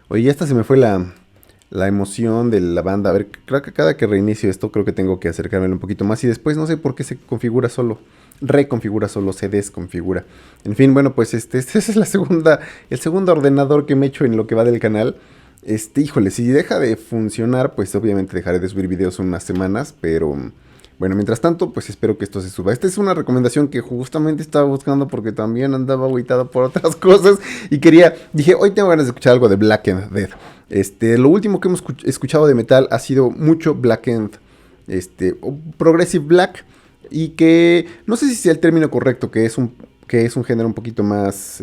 Oye, ya hasta se me fue la emoción de la banda. A ver, creo que cada que reinicio esto, creo que tengo que acercármelo un poquito más. Y después no sé por qué se configura solo. Reconfigura solo, se desconfigura. En fin, bueno, pues este es el segundo ordenador que me echo en lo que va del canal. Híjole, si deja de funcionar, pues obviamente dejaré de subir videos unas semanas, pero bueno, mientras tanto, pues espero que esto se suba. Esta es una recomendación que justamente estaba buscando porque también andaba agüitado por otras cosas y dije, hoy tengo ganas de escuchar algo de Black and Death. Lo último que hemos escuchado de metal ha sido mucho Black and, o Progressive Black, y que no sé si sea el término correcto, que es un género un poquito más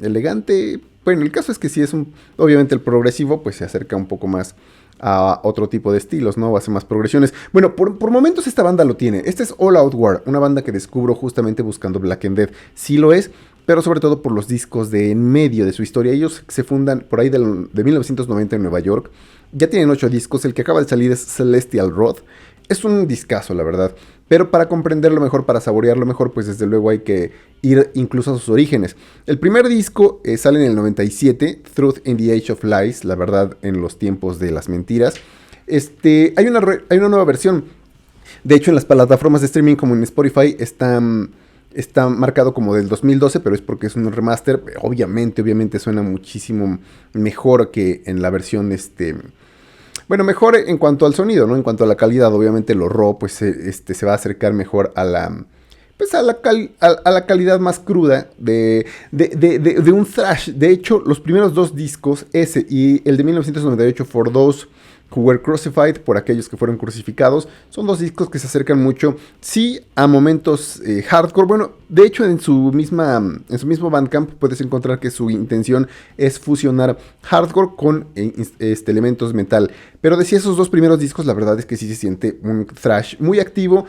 elegante. Bueno, el caso es que si es obviamente el progresivo, pues se acerca un poco más a otro tipo de estilos, ¿no? Hace más progresiones. Bueno, por momentos esta banda lo tiene. Esta es All Out War, una banda que descubro justamente buscando Black and Death. Sí lo es, pero sobre todo por los discos de en medio de su historia. Ellos se fundan por ahí de 1990 en Nueva York. Ya tienen 8 discos, el que acaba de salir es Celestial Road. Es un discazo, la verdad. Pero para comprenderlo mejor, para saborearlo mejor, pues desde luego hay que ir incluso a sus orígenes. El primer disco sale en el 97, Truth in the Age of Lies, la verdad en los tiempos de las mentiras. Hay una nueva versión. De hecho, en las plataformas de streaming como en Spotify está marcado como del 2012, pero es porque es un remaster. Obviamente suena muchísimo mejor que en la versión bueno, mejor en cuanto al sonido, ¿no? En cuanto a la calidad, obviamente lo raw, pues se va a acercar mejor a pues a la calidad más cruda de un thrash. De hecho, los primeros dos discos, ese y el de 1998, For Those Who Were Crucified, por aquellos que fueron crucificados, son dos discos que se acercan mucho, sí, a momentos hardcore. Bueno, de hecho en su mismo Bandcamp puedes encontrar que su intención es fusionar hardcore con elementos metal. Pero decía, esos dos primeros discos, la verdad es que sí se siente un thrash muy activo.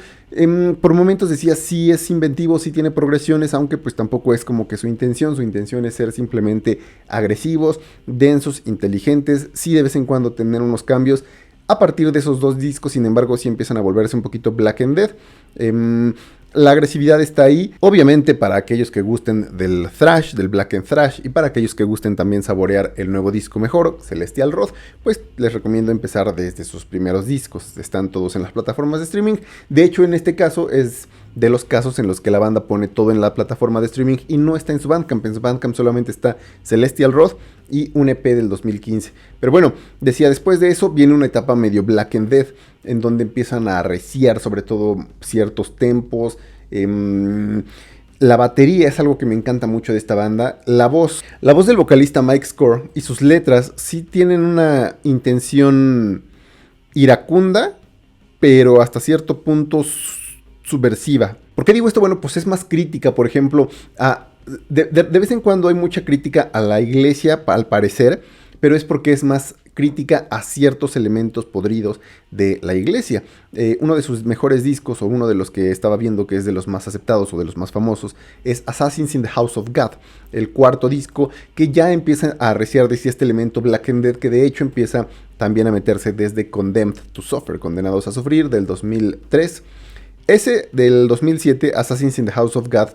Por momentos decía, sí es inventivo, sí tiene progresiones, aunque pues tampoco es como que su intención es ser simplemente agresivos, densos, inteligentes, sí de vez en cuando tener unos cambios. A partir de esos dos discos, sin embargo, sí empiezan a volverse un poquito Black and Death. La agresividad está ahí, obviamente para aquellos que gusten del thrash, del black and thrash, y para aquellos que gusten también saborear el nuevo disco mejor, Celestial Road, pues les recomiendo empezar desde sus primeros discos. Están todos en las plataformas de streaming. De hecho, en este caso es de los casos en los que la banda pone todo en la plataforma de streaming y no está en su Bandcamp. En su Bandcamp solamente está Celestial Road y un EP del 2015. Pero bueno, decía, después de eso viene una etapa medio Black and Death, en donde empiezan a arreciar sobre todo ciertos tempos. La batería es algo que me encanta mucho de esta banda. La voz del vocalista Mike Score y sus letras sí tienen una intención iracunda, pero hasta cierto punto subversiva. ¿Por qué digo esto? Bueno, pues es más crítica, por ejemplo, de vez en cuando hay mucha crítica a la iglesia, al parecer, pero es porque es más crítica a ciertos elementos podridos de la iglesia. Uno de sus mejores discos, o uno de los que estaba viendo que es de los más aceptados o de los más famosos, es Assassins in the House of God, el cuarto disco, que ya empieza a arreciar de este elemento Black and Dead, que de hecho empieza también a meterse desde Condemned to Suffer, Condenados a Sufrir, del 2003. Ese del 2007, Assassins in the House of God,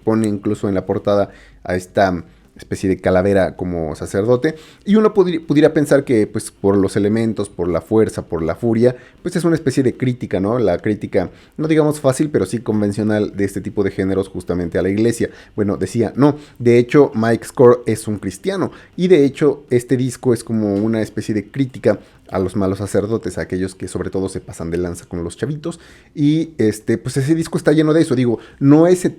pone incluso en la portada a esta especie de calavera como sacerdote, y uno pudiera pensar que pues por los elementos, por la fuerza, por la furia, pues es una especie de crítica, ¿no? La crítica, no digamos fácil, pero sí convencional de este tipo de géneros justamente a la iglesia. Bueno, decía, no, de hecho Mike Score es un cristiano, y de hecho este disco es como una especie de crítica a los malos sacerdotes, a aquellos que sobre todo se pasan de lanza con los chavitos, y pues ese disco está lleno de eso. Digo, no es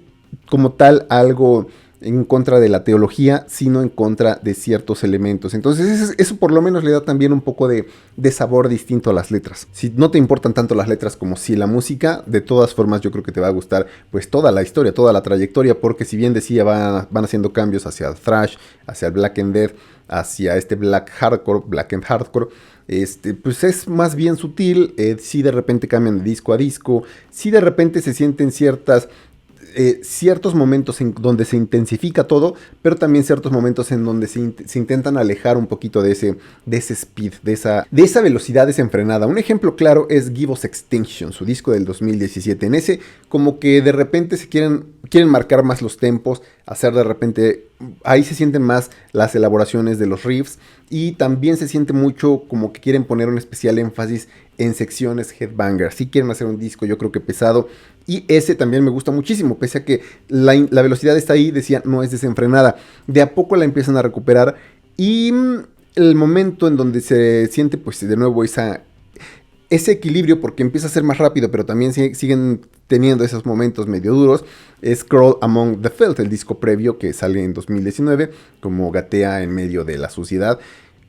como tal algo en contra de la teología, sino en contra de ciertos elementos. Entonces eso por lo menos le da también un poco de sabor distinto a las letras. Si no te importan tanto las letras como si la música, de todas formas yo creo que te va a gustar pues toda la historia, toda la trayectoria, porque si bien decía van haciendo cambios hacia el thrash, hacia el black and death, hacia black and hardcore, pues es más bien sutil. Si de repente cambian de disco a disco, si de repente se sienten ciertos momentos en donde se intensifica todo, pero también ciertos momentos en donde se intentan alejar un poquito de ese speed, de esa velocidad desenfrenada. Un ejemplo claro es Give Us Extinction, su disco del 2017. En ese como que de repente quieren marcar más los tempos, hacer de repente ahí se sienten más las elaboraciones de los riffs y también se siente mucho como que quieren poner un especial énfasis en secciones headbanger. Si quieren hacer un disco yo creo que pesado y ese también me gusta muchísimo, pese a que la velocidad está ahí, decía, no es desenfrenada. De a poco la empiezan a recuperar y el momento en donde se siente pues de nuevo ese equilibrio, porque empieza a ser más rápido, pero también siguen teniendo esos momentos medio duros, es Crawl Among the Filth, el disco previo que sale en 2019, como gatea en medio de la suciedad.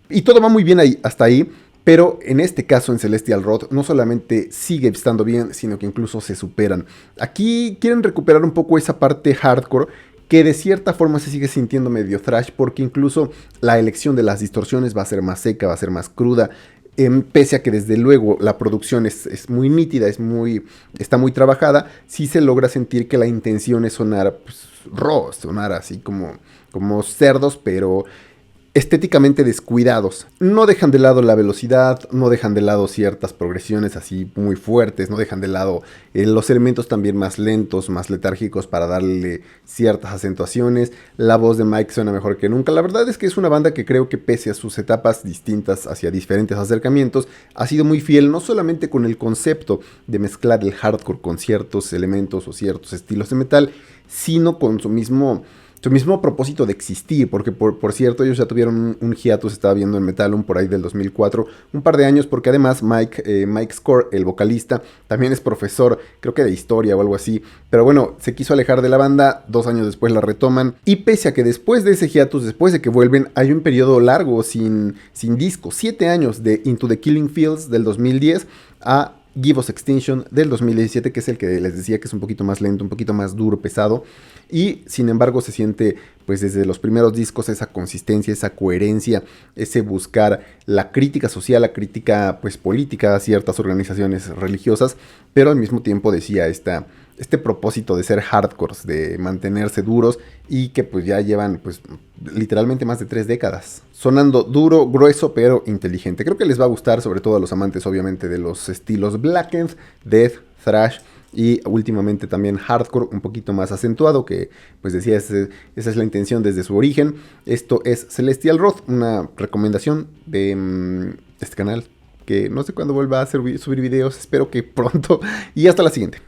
Y todo va muy bien ahí, hasta ahí, pero en este caso en Celestial Rot no solamente sigue estando bien, sino que incluso se superan. Aquí quieren recuperar un poco esa parte hardcore, que de cierta forma se sigue sintiendo medio thrash, porque incluso la elección de las distorsiones va a ser más seca, va a ser más cruda. Pese a que desde luego la producción es muy nítida, está muy trabajada, sí se logra sentir que la intención es sonar pues, raw, sonar así como cerdos, pero estéticamente descuidados. No dejan de lado la velocidad, no dejan de lado ciertas progresiones así muy fuertes, no dejan de lado los elementos también más lentos, más letárgicos para darle ciertas acentuaciones. La voz de Mike suena mejor que nunca. La verdad es que es una banda que creo que pese a sus etapas distintas hacia diferentes acercamientos, ha sido muy fiel no solamente con el concepto de mezclar el hardcore con ciertos elementos o ciertos estilos de metal, sino con su mismo propósito de existir, porque por cierto ellos ya tuvieron un hiatus, estaba viendo en Metallum por ahí del 2004, un par de años, porque además Mike Score, el vocalista, también es profesor, creo que de historia o algo así, pero bueno, se quiso alejar de la banda, 2 años después la retoman, y pese a que después de ese hiatus, después de que vuelven, hay un periodo largo sin disco, 7 años de Into the Killing Fields del 2010 a Give Us Extinction del 2017, que es el que les decía que es un poquito más lento, un poquito más duro, pesado, y sin embargo se siente pues desde los primeros discos esa consistencia, esa coherencia, ese buscar la crítica social, la crítica pues política a ciertas organizaciones religiosas, pero al mismo tiempo decía este propósito de ser hardcore, de mantenerse duros y que pues ya llevan pues literalmente más de 3 décadas. Sonando duro, grueso, pero inteligente. Creo que les va a gustar, sobre todo a los amantes obviamente de los estilos blackened, death, thrash y últimamente también hardcore un poquito más acentuado, que pues decía, esa es la intención desde su origen. Esto es Celestial Rot, una recomendación de este canal, que no sé cuándo vuelva a subir videos, espero que pronto, y hasta la siguiente.